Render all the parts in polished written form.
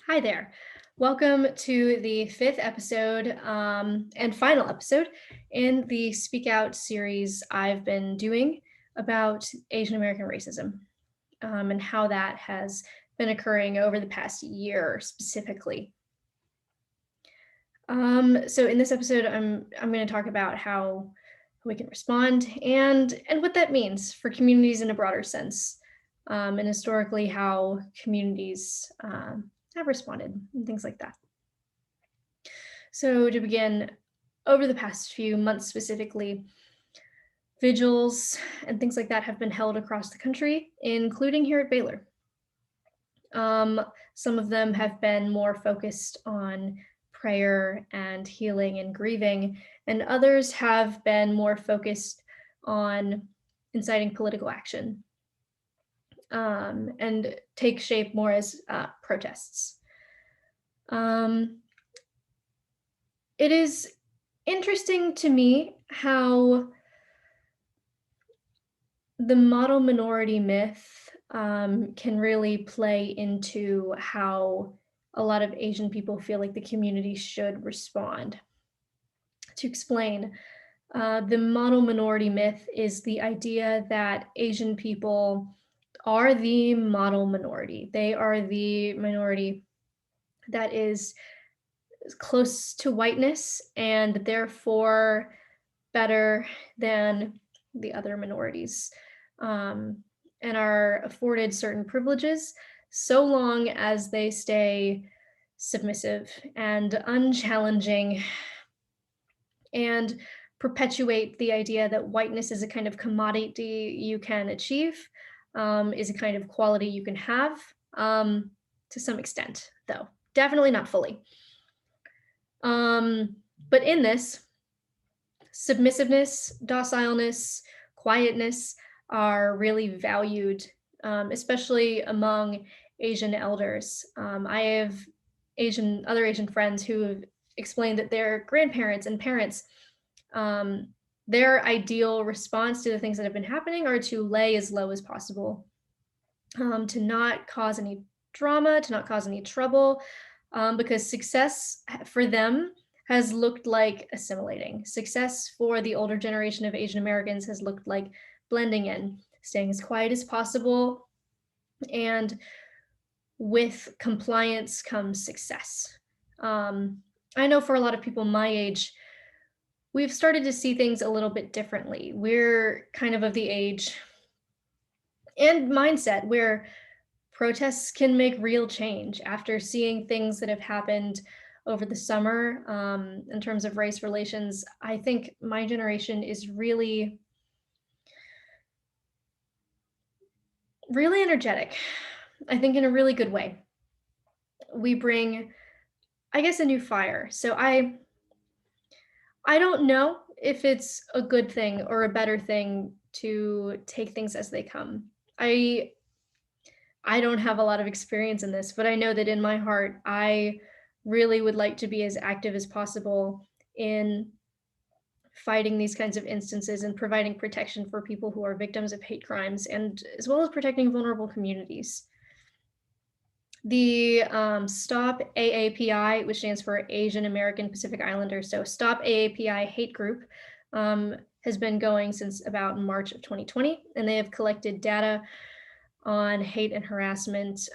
Hi there. Welcome to the fifth episode and final episode in the Speak Out series I've been doing about Asian American racism and how that has been occurring over the past year specifically. So in this episode, I'm going to talk about how we can respond and what that means for communities in a broader sense, and historically how communities have responded and things like that. So to begin, over the past few months specifically, vigils and things like that have been held across the country, including here at Baylor. Some of them have been more focused on prayer and healing and grieving, and others have been more focused on inciting political action and take shape more as protests. It is interesting to me how the model minority myth can really play into how a lot of Asian people feel like the community should respond. To explain, the model minority myth is the idea that Asian people are the model minority. They are the minority that is close to whiteness and therefore better than the other minorities, and are afforded certain privileges so long as they stay submissive and unchallenging and perpetuate the idea that whiteness is a kind of commodity you can achieve, is a kind of quality you can have, to some extent, though. Definitely not fully. But in this, submissiveness, docileness, quietness are really valued, especially among Asian elders. I have other Asian friends who have explained that their grandparents and parents, their ideal response to the things that have been happening are to lay as low as possible, to not cause any drama, to not cause any trouble, because success for them has looked like assimilating. Success for the older generation of Asian Americans has looked like blending in, staying as quiet as possible, and with compliance comes success. I know for a lot of people my age, we've started to see things a little bit differently. We're kind of the age and mindset where protests can make real change after seeing things that have happened over the summer, in terms of race relations. I think my generation is really, really energetic. I think in a really good way. We bring, I guess, a new fire. So I don't know if it's a good thing or a better thing to take things as they come. I I don't have a lot of experience in this, but I know that in my heart, I really would like to be as active as possible in fighting these kinds of instances and providing protection for people who are victims of hate crimes, and as well as protecting vulnerable communities. The Stop AAPI, which stands for Asian American Pacific Islanders, so Stop AAPI Hate Group, has been going since about March of 2020, and they have collected data on hate and harassment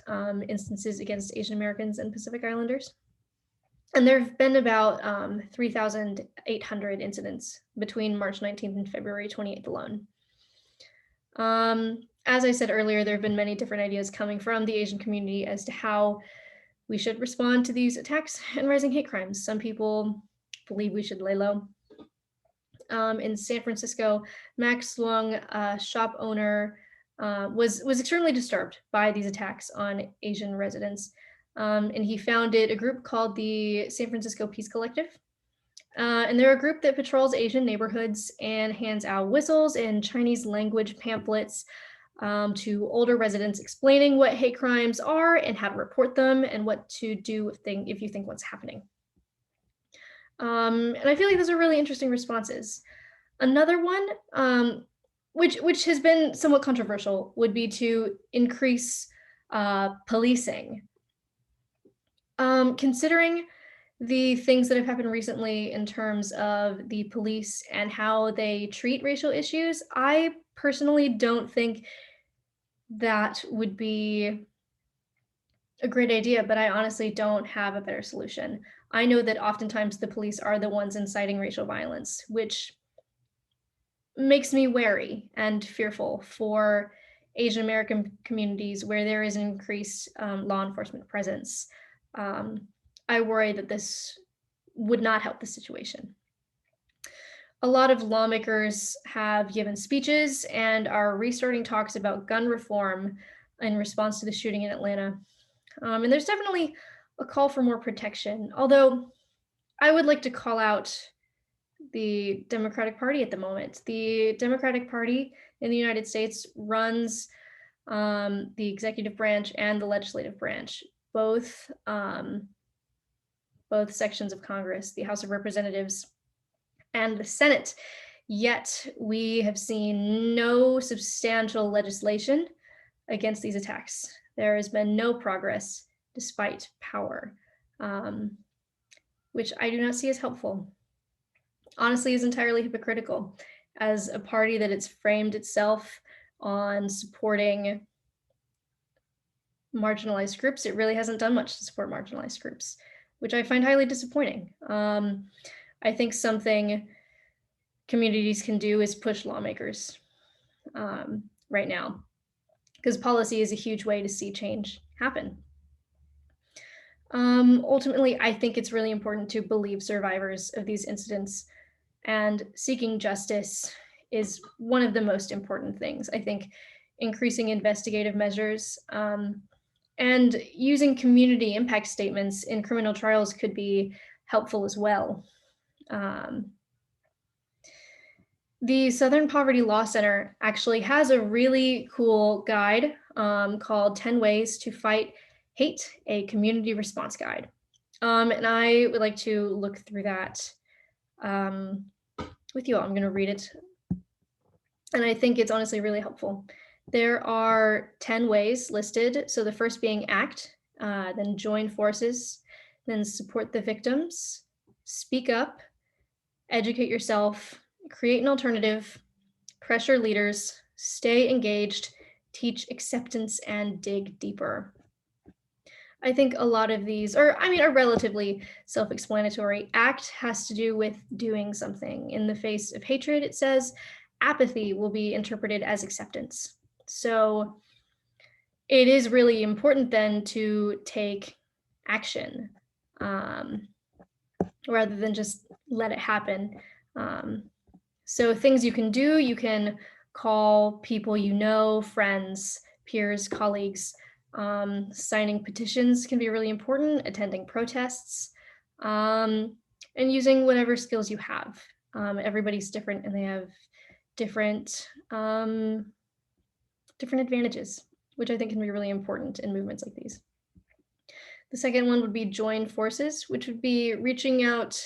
instances against Asian Americans and Pacific Islanders. And there have been about 3,800 incidents between March 19th and February 28th alone. As I said earlier, there have been many different ideas coming from the Asian community as to how we should respond to these attacks and rising hate crimes. Some people believe we should lay low. In San Francisco, Max Long, a shop owner, was extremely disturbed by these attacks on Asian residents, and he founded a group called the San Francisco Peace Collective. And they're a group that patrols Asian neighborhoods and hands out whistles and Chinese language pamphlets to older residents, explaining what hate crimes are and how to report them and what to do if you think what's happening. And I feel like those are really interesting responses. Another one, which has been somewhat controversial, would be to increase policing. Considering the things that have happened recently in terms of the police and how they treat racial issues, I personally don't think that would be a great idea, but I honestly don't have a better solution. I know that oftentimes the police are the ones inciting racial violence, which makes me wary and fearful for Asian American communities where there is an increased law enforcement presence. Um, I worry that this would not help the situation. A lot of lawmakers have given speeches and are restarting talks about gun reform in response to the shooting in Atlanta. And there's definitely a call for more protection, although I would like to call out the Democratic Party at the moment. The Democratic Party in the United States runs the executive branch and the legislative branch, both both sections of Congress, the House of Representatives and the Senate. Yet we have seen no substantial legislation against these attacks. There has been no progress despite power, which I do not see as helpful. Honestly, is entirely hypocritical. As a party that it's framed itself on supporting marginalized groups, it really hasn't done much to support marginalized groups, which I find highly disappointing. I think something communities can do is push lawmakers right now, because policy is a huge way to see change happen. Ultimately, I think it's really important to believe survivors of these incidents, and seeking justice is one of the most important things. I think increasing investigative measures and using community impact statements in criminal trials could be helpful as well. The Southern Poverty Law Center actually has a really cool guide called 10 Ways to Fight Hate, a community response guide. And I would like to look through that with you all. I'm going to read it. And I think it's honestly really helpful. There are 10 ways listed. So the first being act, then join forces, then support the victims, speak up, educate yourself, create an alternative, pressure leaders, stay engaged, teach acceptance, and dig deeper. I think a lot of these are relatively self-explanatory. Act has to do with doing something. In the face of hatred, it says apathy will be interpreted as acceptance. So it is really important then to take action rather than just let it happen. So things you can do, you can call people you know, friends, peers, colleagues. Signing petitions can be really important, attending protests, and using whatever skills you have. Everybody's different and they have different different advantages, which I think can be really important in movements like these. The second one would be join forces, which would be reaching out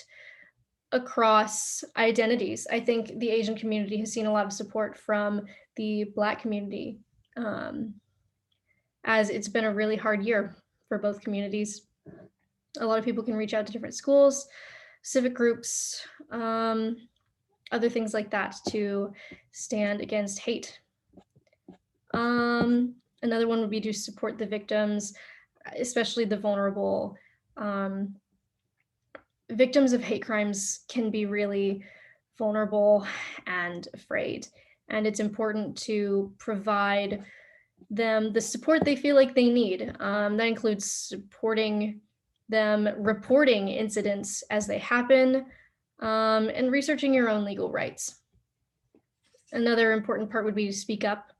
across identities. I think the Asian community has seen a lot of support from the Black community, as it's been a really hard year for both communities. A lot of people can reach out to different schools, civic groups, other things like that to stand against hate. Another one would be to support the victims, especially the vulnerable. Victims of hate crimes can be really vulnerable and afraid, and it's important to provide them the support they feel like they need. That includes supporting them, reporting incidents as they happen, and researching your own legal rights. Another important part would be to speak up,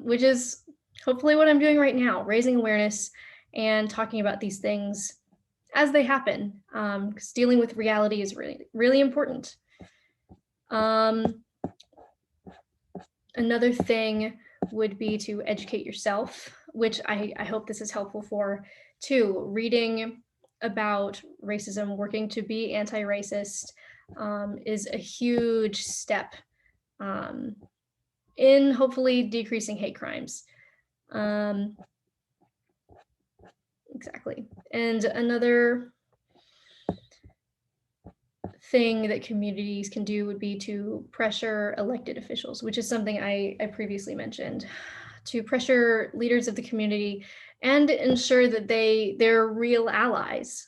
which is hopefully what I'm doing right now, raising awareness and talking about these things as they happen, because dealing with reality is really, really important. Another thing would be to educate yourself, which I hope this is helpful for too. Reading about racism, working to be anti-racist is a huge step in hopefully decreasing hate crimes. Exactly. And another thing that communities can do would be to pressure elected officials, which is something I previously mentioned, to pressure leaders of the community and ensure that they're real allies.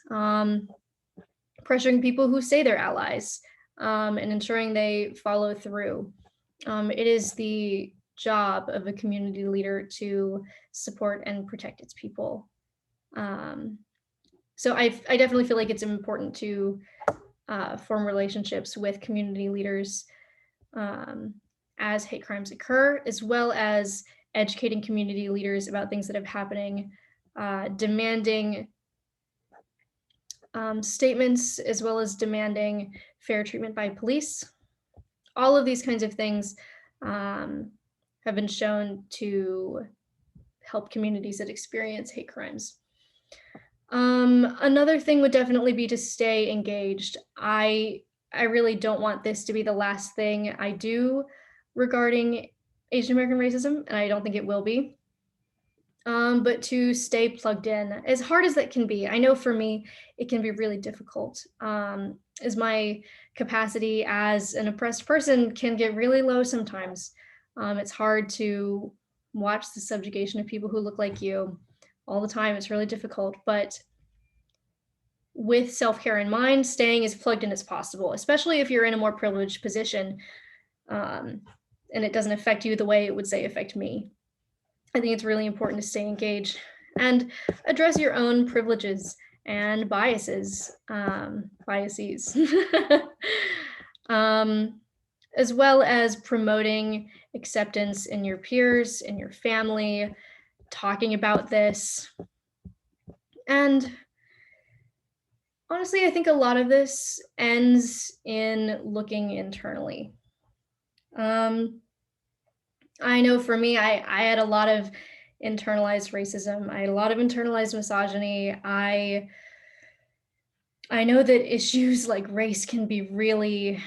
Pressuring people who say they're allies, and ensuring they follow through. It is the job of a community leader to support and protect its people. Um, so I definitely feel like it's important to form relationships with community leaders um, as hate crimes occur, as well as educating community leaders about things that are happening, demanding statements, as well as demanding fair treatment by police. All of these kinds of things um, have been shown to help communities that experience hate crimes. Another thing would definitely be to stay engaged. I really don't want this to be the last thing I do regarding Asian American racism, and I don't think it will be. But to stay plugged in, as hard as that can be. I know for me, it can be really difficult. As my capacity as an oppressed person can get really low sometimes. It's hard to watch the subjugation of people who look like you all the time. It's really difficult, but with self-care in mind, staying as plugged in as possible, especially if you're in a more privileged position, um, and it doesn't affect you the way it would say affect me. I think it's really important to stay engaged and address your own privileges and biases, um, as well as promoting acceptance in your peers, in your family, talking about this. And honestly, I think a lot of this ends in looking internally. Um, I know for me, I had a lot of internalized racism. I had a lot of internalized misogyny. I know that issues like race can be really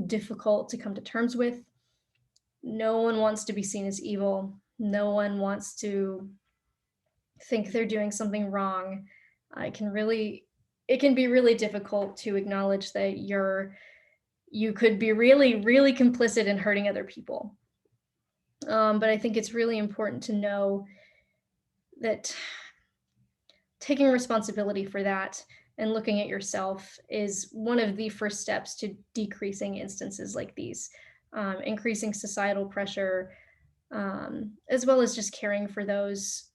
difficult to come to terms with. No one wants to be seen as evil. No one wants to think they're doing something wrong. I can really it can be really difficult to acknowledge that you could be really, really complicit in hurting other people. But I think it's really important to know that taking responsibility for that and looking at yourself is one of the first steps to decreasing instances like these, increasing societal pressure, as well as just caring for those.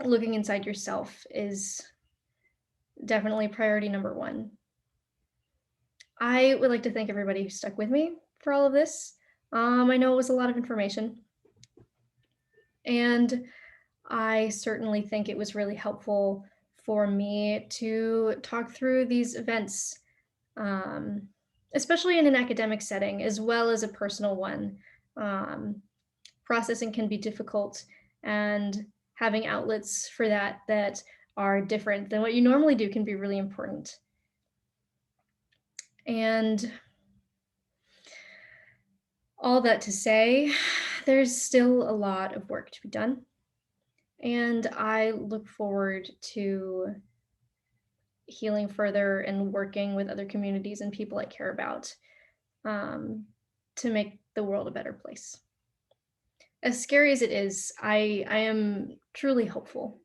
Looking inside yourself is definitely priority number one. I would like to thank everybody who stuck with me for all of this. I know it was a lot of information, and I certainly think it was really helpful for me to talk through these events, um, especially in an academic setting as well as a personal one. Um, Processing can be difficult, and having outlets for that are different than what you normally do can be really important. And all that to say, there's still a lot of work to be done. And I look forward to healing further and working with other communities and people I care about, um, to make the world a better place. As scary as it is, I am truly hopeful,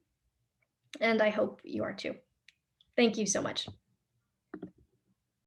and I hope you are too. Thank you so much.